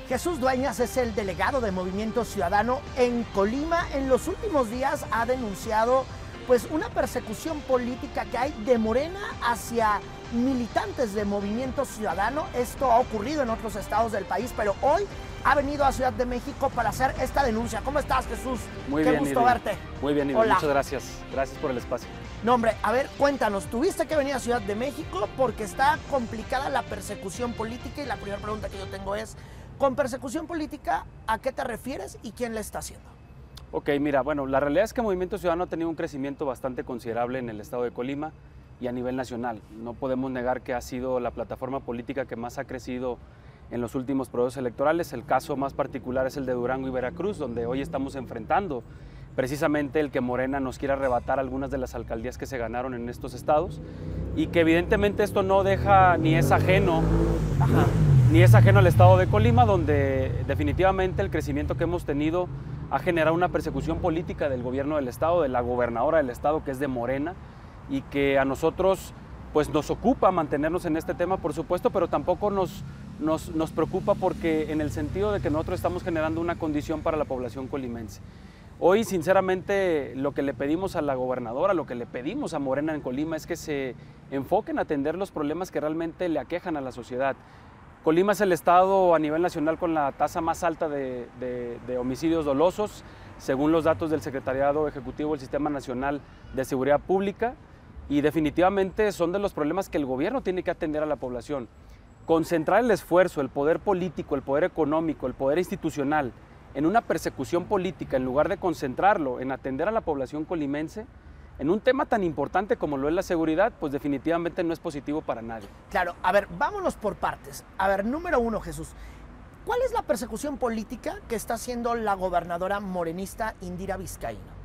Jesús Dueñas es el delegado de Movimiento Ciudadano en Colima. En los últimos días ha denunciado una persecución política que hay de Morena hacia militantes de Movimiento Ciudadano. Esto ha ocurrido en otros estados del país, pero hoy ha venido a Ciudad de México para hacer esta denuncia. ¿Cómo estás, Jesús? Muy bien, Qué gusto verte. Muy bien, Iván. Hola. Muchas gracias. Gracias por el espacio. No, hombre, a ver, cuéntanos, tuviste que venir a Ciudad de México porque está complicada la persecución política y la primera pregunta que yo tengo es, con persecución política, ¿a qué te refieres y quién la está haciendo? Ok, mira, bueno, la realidad es que Movimiento Ciudadano ha tenido un crecimiento bastante considerable en el estado de Colima y a nivel nacional. No podemos negar que ha sido la plataforma política que más ha crecido en los últimos procesos electorales. El caso más particular es el de Durango y Veracruz, donde hoy estamos enfrentando precisamente el que Morena nos quiera arrebatar algunas de las alcaldías que se ganaron en estos estados y que evidentemente esto no deja ni es ajeno al estado de Colima, donde definitivamente el crecimiento que hemos tenido ha generado una persecución política del gobierno del estado, de la gobernadora del estado, que es de Morena, y que a nosotros pues nos ocupa mantenernos en este tema, por supuesto, pero tampoco nos preocupa porque en el sentido de que nosotros estamos generando una condición para la población colimense. Hoy, sinceramente, lo que le pedimos a la gobernadora, lo que le pedimos a Morena en Colima es que se enfoquen a atender los problemas que realmente le aquejan a la sociedad. Colima es el estado a nivel nacional con la tasa más alta de homicidios dolosos, según los datos del Secretariado Ejecutivo del Sistema Nacional de Seguridad Pública, y definitivamente son de los problemas que el gobierno tiene que atender a la población. Concentrar el esfuerzo, el poder político, el poder económico, el poder institucional en una persecución política, en lugar de concentrarlo en atender a la población colimense, en un tema tan importante como lo es la seguridad, pues definitivamente no es positivo para nadie. Claro, a ver, vámonos por partes. A ver, número uno, Jesús, ¿cuál es la persecución política que está haciendo la gobernadora morenista Indira Vizcaíno?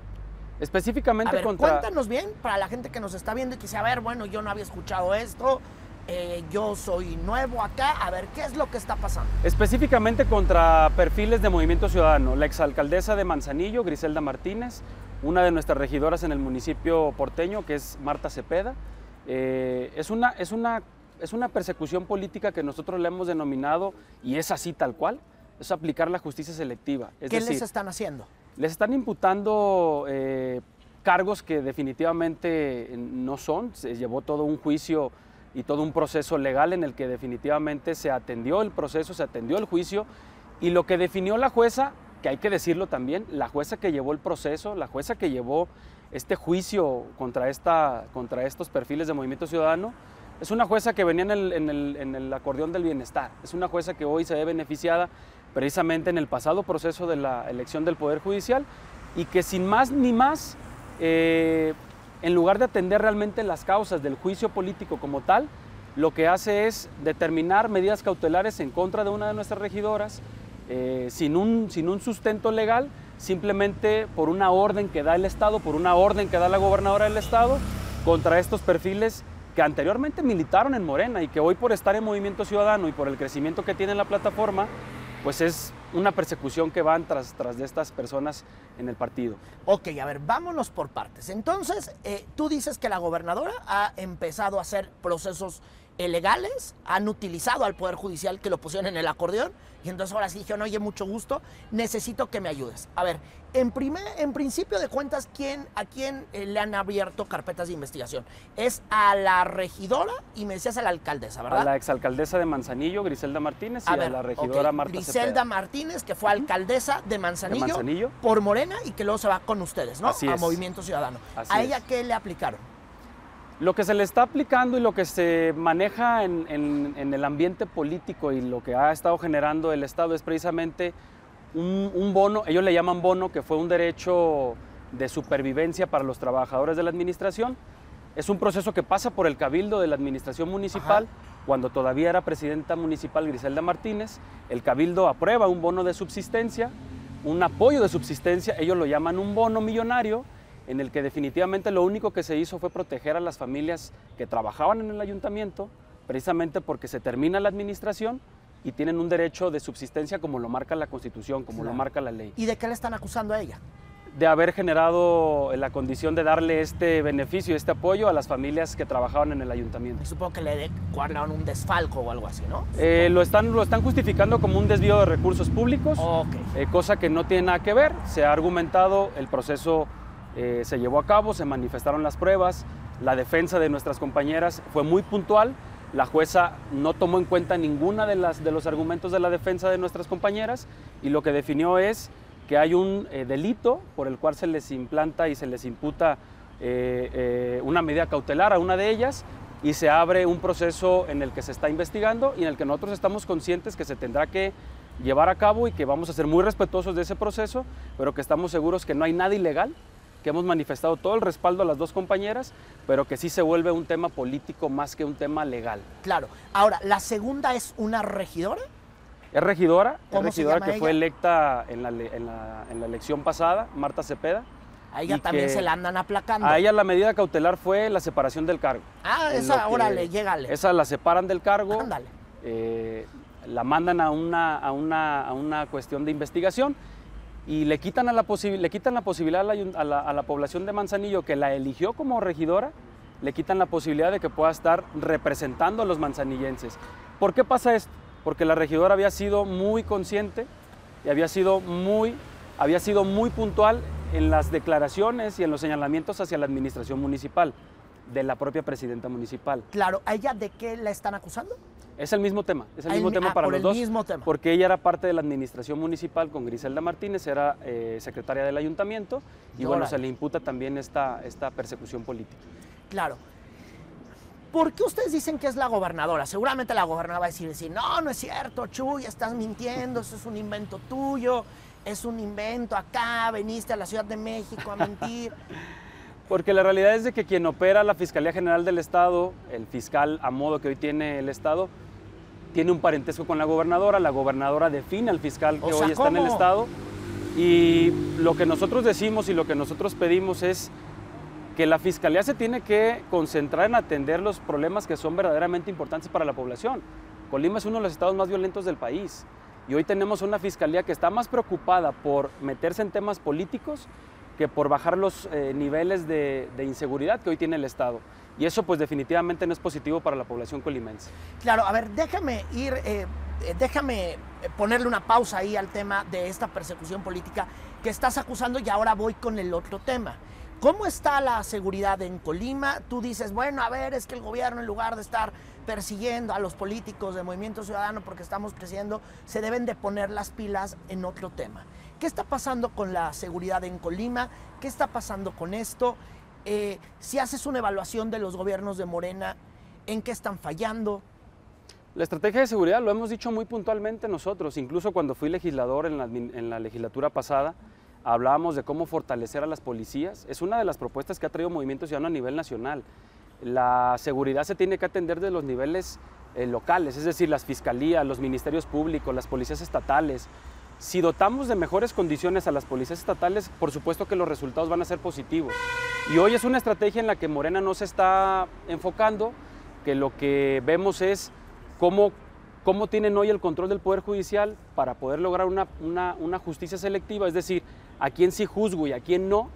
Específicamente a ver, contra... cuéntanos bien para la gente que nos está viendo y que dice, a ver, bueno, yo no había escuchado esto, yo soy nuevo acá, a ver, ¿qué es lo que está pasando? Específicamente contra perfiles de Movimiento Ciudadano, la exalcaldesa de Manzanillo, Griselda Martínez, una de nuestras regidoras en el municipio porteño, que es Marta Cepeda. Es una persecución política que nosotros le hemos denominado, y es así tal cual, es aplicar la justicia selectiva. ¿Qué les están haciendo? Les están imputando cargos que definitivamente no son. Se llevó todo un juicio y todo un proceso legal en el que definitivamente se atendió el proceso, se atendió el juicio, y lo que definió la jueza, que hay que decirlo también, la jueza que llevó el proceso, la jueza que llevó este juicio contra estos perfiles de Movimiento Ciudadano, es una jueza que venía en el acordeón del bienestar, es una jueza que hoy se ve beneficiada precisamente en el pasado proceso de la elección del Poder Judicial, y que sin más ni más, en lugar de atender realmente las causas del juicio político como tal, lo que hace es determinar medidas cautelares en contra de una de nuestras regidoras, sin un sustento legal, simplemente por una orden que da el Estado, por una orden que da la gobernadora del Estado, contra estos perfiles que anteriormente militaron en Morena y que hoy, por estar en Movimiento Ciudadano y por el crecimiento que tiene la plataforma, pues es una persecución que van tras de estas personas en el partido. Ok, a ver, vámonos por partes. Entonces, tú dices que la gobernadora ha empezado a hacer procesos legales, han utilizado al Poder Judicial, que lo pusieron en el acordeón, y entonces ahora sí dijeron, oye, mucho gusto, necesito que me ayudes. A ver, en principio de cuentas, ¿a quién le han abierto carpetas de investigación? Es a la regidora y me decías a la alcaldesa, ¿verdad? A la exalcaldesa de Manzanillo, Griselda Martínez, y a la regidora Marta Cepeda. Griselda Martínez, que fue alcaldesa de Manzanillo por Morena y que luego se va con ustedes, ¿no? Así es. A Movimiento Ciudadano. Así ¿A ella es. qué le aplicaron? Lo que se le está aplicando y lo que se maneja en el ambiente político y lo que ha estado generando el Estado es precisamente un bono, ellos le llaman bono, que fue un derecho de supervivencia para los trabajadores de la administración. Es un proceso que pasa por el cabildo de la administración municipal. Ajá. Cuando todavía era presidenta municipal Griselda Martínez, el cabildo aprueba un bono de subsistencia, un apoyo de subsistencia, ellos lo llaman un bono millonario, en el que definitivamente lo único que se hizo fue proteger a las familias que trabajaban en el ayuntamiento, precisamente porque se termina la administración y tienen un derecho de subsistencia como lo marca la Constitución, como lo marca la ley. ¿Y de qué le están acusando a ella? de haber generado la condición de darle este beneficio, este apoyo a las familias que trabajaban en el ayuntamiento. Supongo que le guardaron un desfalco o algo así, ¿no? Lo están justificando como un desvío de recursos públicos, cosa que no tiene nada que ver. Se ha argumentado, el proceso se llevó a cabo, se manifestaron las pruebas, la defensa de nuestras compañeras fue muy puntual, la jueza no tomó en cuenta ninguna de los argumentos de la defensa de nuestras compañeras y lo que definió es que hay un delito por el cual se les implanta y se les imputa una medida cautelar a una de ellas y se abre un proceso en el que se está investigando y en el que nosotros estamos conscientes que se tendrá que llevar a cabo y que vamos a ser muy respetuosos de ese proceso, pero que estamos seguros que no hay nada ilegal, que hemos manifestado todo el respaldo a las dos compañeras, pero que sí se vuelve un tema político más que un tema legal. Claro. Ahora, ¿la segunda es una regidora? Es regidora que ella? fue electa en la elección pasada, Marta Cepeda. A ella también se la andan aplacando. A ella la medida cautelar fue la separación del cargo. Ah, esa, órale, llégale. Esa la separan del cargo. Ándale. La mandan a una cuestión de investigación y le quitan la posibilidad a la población de Manzanillo que la eligió como regidora, le quitan la posibilidad de que pueda estar representando a los manzanillenses. ¿Por qué pasa esto? Porque la regidora había sido muy consciente y había sido muy puntual en las declaraciones y en los señalamientos hacia la administración municipal, de la propia presidenta municipal. Claro, ¿a ella de qué la están acusando? Es el mismo tema, para los dos, porque ella era parte de la administración municipal con Griselda Martínez, era secretaria del ayuntamiento y bueno, se le imputa también esta persecución política. Claro. ¿Por qué ustedes dicen que es la gobernadora? Seguramente la gobernadora va a decir, no es cierto, Chuy, estás mintiendo, eso es un invento tuyo, es un invento acá, veniste a la Ciudad de México a mentir. Porque la realidad es de que quien opera la Fiscalía General del Estado, el fiscal a modo que hoy tiene el Estado, tiene un parentesco con la gobernadora define al fiscal que hoy está en el Estado y lo que nosotros decimos y lo que nosotros pedimos es que la Fiscalía se tiene que concentrar en atender los problemas que son verdaderamente importantes para la población. Colima es uno de los estados más violentos del país y hoy tenemos una Fiscalía que está más preocupada por meterse en temas políticos que por bajar los niveles de inseguridad que hoy tiene el Estado. Y eso pues definitivamente no es positivo para la población colimense. Claro, a ver, déjame ponerle una pausa ahí al tema de esta persecución política que estás acusando y ahora voy con el otro tema. ¿Cómo está la seguridad en Colima? Tú dices, bueno, a ver, es que el gobierno en lugar de estar persiguiendo a los políticos de Movimiento Ciudadano porque estamos creciendo, se deben de poner las pilas en otro tema. ¿Qué está pasando con la seguridad en Colima? ¿Qué está pasando con esto? Si haces una evaluación de los gobiernos de Morena, ¿en qué están fallando? La estrategia de seguridad lo hemos dicho muy puntualmente nosotros, incluso cuando fui legislador en la legislatura pasada, hablábamos de cómo fortalecer a las policías. Es una de las propuestas que ha traído Movimiento Ciudadano a nivel nacional. La seguridad se tiene que atender de los niveles locales, es decir, las fiscalías, los ministerios públicos, las policías estatales. Si dotamos de mejores condiciones a las policías estatales, por supuesto que los resultados van a ser positivos. Y hoy es una estrategia en la que Morena no se está enfocando, que lo que vemos es cómo tienen hoy el control del Poder Judicial para poder lograr una justicia selectiva, es decir, a quién sí juzgo y a quién no,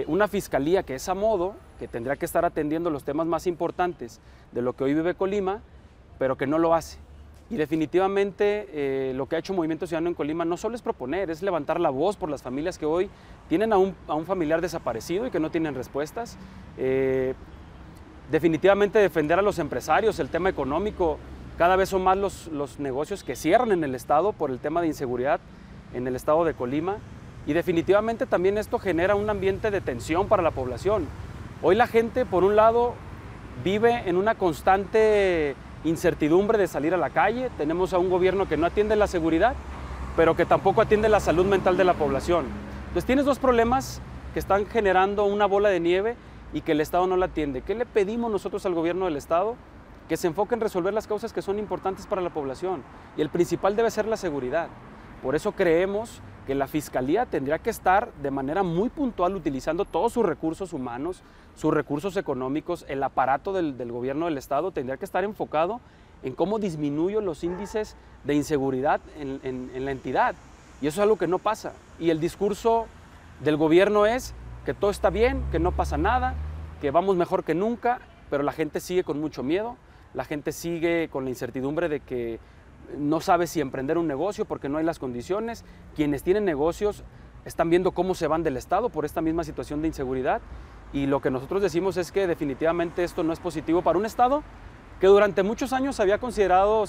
una fiscalía que es a modo, que tendrá que estar atendiendo los temas más importantes de lo que hoy vive Colima, pero que no lo hace. Y definitivamente lo que ha hecho Movimiento Ciudadano en Colima no solo es proponer, es levantar la voz por las familias que hoy tienen a un familiar desaparecido y que no tienen respuestas. Definitivamente defender a los empresarios, el tema económico. Cada vez son más los negocios que cierran en el estado por el tema de inseguridad en el estado de Colima. Y definitivamente también esto genera un ambiente de tensión para la población. Hoy la gente, por un lado, vive en una constante incertidumbre de salir a la calle. Tenemos a un gobierno que no atiende la seguridad, pero que tampoco atiende la salud mental de la población. Entonces tienes dos problemas que están generando una bola de nieve y que el Estado no la atiende. ¿Qué le pedimos nosotros al gobierno del Estado? Que se enfoque en resolver las causas que son importantes para la población. Y el principal debe ser la seguridad. Por eso creemos que la Fiscalía tendría que estar de manera muy puntual utilizando todos sus recursos humanos, sus recursos económicos, el aparato del gobierno del Estado tendría que estar enfocado en cómo disminuyo los índices de inseguridad en la entidad. Y eso es algo que no pasa. Y el discurso del gobierno es que todo está bien, que no pasa nada, que vamos mejor que nunca, pero la gente sigue con mucho miedo, la gente sigue con la incertidumbre de que no sabe si emprender un negocio porque no hay las condiciones. Quienes tienen negocios están viendo cómo se van del Estado por esta misma situación de inseguridad, y lo que nosotros decimos es que definitivamente esto no es positivo para un Estado que durante muchos años se había considerado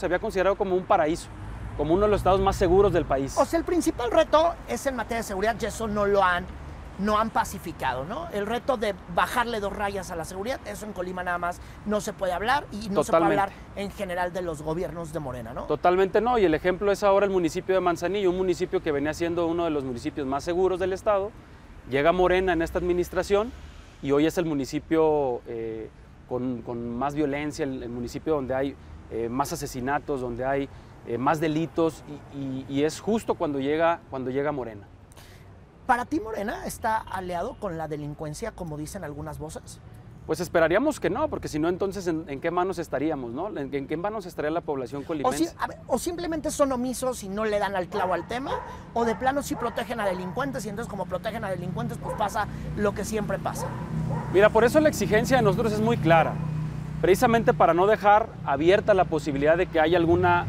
como un paraíso, como uno de los estados más seguros del país. O sea, el principal reto es en materia de seguridad, y eso no han pacificado, ¿no? El reto de bajarle 2 rayas a la seguridad, eso en Colima nada más no se puede hablar, y no se puede hablar en general de los gobiernos de Morena, ¿no? Totalmente no, y el ejemplo es ahora el municipio de Manzanillo, un municipio que venía siendo uno de los municipios más seguros del estado. Llega Morena en esta administración y hoy es el municipio con más violencia, el municipio donde hay más asesinatos, donde hay más delitos, y es justo cuando llega Morena. ¿Para ti Morena está aliado con la delincuencia, como dicen algunas voces? Pues esperaríamos que no, porque si no, entonces ¿en qué manos estaríamos, no? ¿En qué manos estaría la población colimense? O simplemente son omisos y no le dan al clavo al tema, o de plano sí protegen a delincuentes, y entonces como protegen a delincuentes, pues pasa lo que siempre pasa. Mira, por eso la exigencia de nosotros es muy clara, precisamente para no dejar abierta la posibilidad de que haya alguna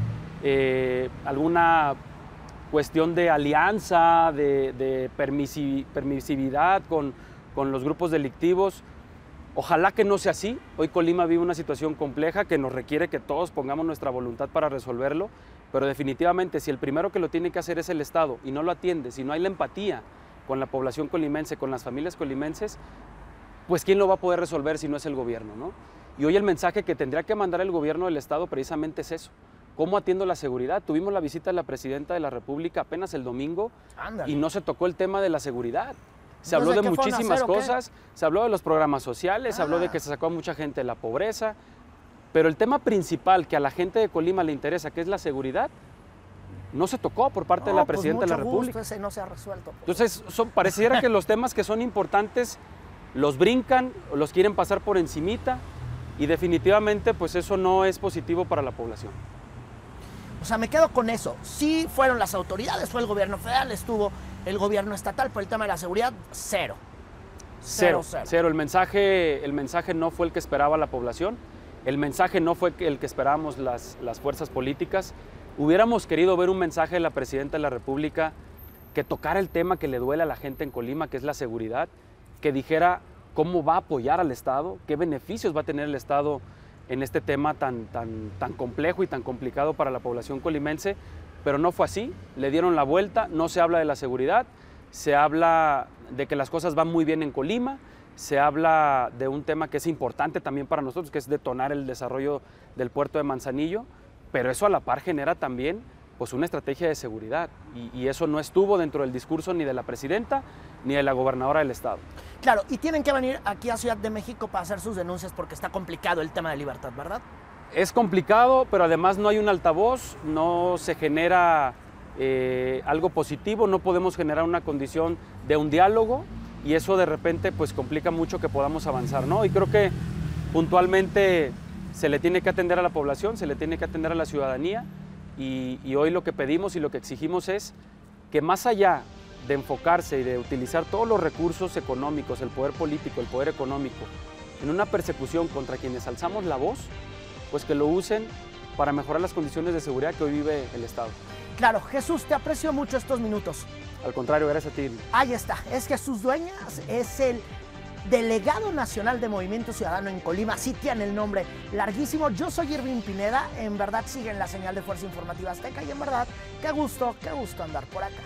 cuestión de alianza, de permisividad con los grupos delictivos. Ojalá que no sea así. Hoy Colima vive una situación compleja que nos requiere que todos pongamos nuestra voluntad para resolverlo, pero definitivamente si el primero que lo tiene que hacer es el Estado y no lo atiende, si no hay la empatía con la población colimense, con las familias colimenses, pues ¿quién lo va a poder resolver si no es el gobierno, ¿no? Y hoy el mensaje que tendría que mandar el gobierno del Estado precisamente es eso. ¿Cómo atiendo la seguridad? Tuvimos la visita de la Presidenta de la República apenas el domingo. Ándale. Y no se tocó el tema de la seguridad. Se habló de muchísimas cosas, se habló de los programas sociales, se habló de que se sacó a mucha gente de la pobreza, pero el tema principal que a la gente de Colima le interesa, que es la seguridad, no se tocó por parte de la Presidenta de la República. Ese no se ha resuelto. Entonces, pareciera que los temas que son importantes los brincan, los quieren pasar por encimita, y definitivamente pues eso no es positivo para la población. O sea, me quedo con eso. Sí fueron las autoridades, fue el gobierno federal, estuvo el gobierno estatal, por el tema de la seguridad, cero. Cero. El mensaje no fue el que esperaba la población, el mensaje no fue el que esperábamos las fuerzas políticas. Hubiéramos querido ver un mensaje de la Presidenta de la República que tocara el tema que le duele a la gente en Colima, que es la seguridad, que dijera cómo va a apoyar al Estado, qué beneficios va a tener el Estado en este tema tan complejo y tan complicado para la población colimense, pero no fue así. Le dieron la vuelta, no se habla de la seguridad, se habla de que las cosas van muy bien en Colima, se habla de un tema que es importante también para nosotros, que es detonar el desarrollo del puerto de Manzanillo, pero eso a la par genera también pues una estrategia de seguridad, y eso no estuvo dentro del discurso ni de la Presidenta ni de la gobernadora del Estado. Claro, y tienen que venir aquí a Ciudad de México para hacer sus denuncias porque está complicado el tema de libertad, ¿verdad? Es complicado, pero además no hay un altavoz, no se genera algo positivo, no podemos generar una condición de un diálogo, y eso de repente pues complica mucho que podamos avanzar, ¿no? Y creo que puntualmente se le tiene que atender a la población, se le tiene que atender a la ciudadanía, y hoy lo que pedimos y lo que exigimos es que más allá de enfocarse y de utilizar todos los recursos económicos, el poder político, el poder económico, en una persecución contra quienes alzamos la voz, pues que lo usen para mejorar las condiciones de seguridad que hoy vive el Estado. Claro, Jesús, te aprecio mucho estos minutos. Al contrario, gracias a ti. Ahí está, es Jesús Dueñas, es el delegado nacional de Movimiento Ciudadano en Colima. Sí tiene el nombre larguísimo. Yo soy Irving Pineda, en verdad siguen la señal de Fuerza Informativa Azteca, y en verdad, qué gusto andar por acá.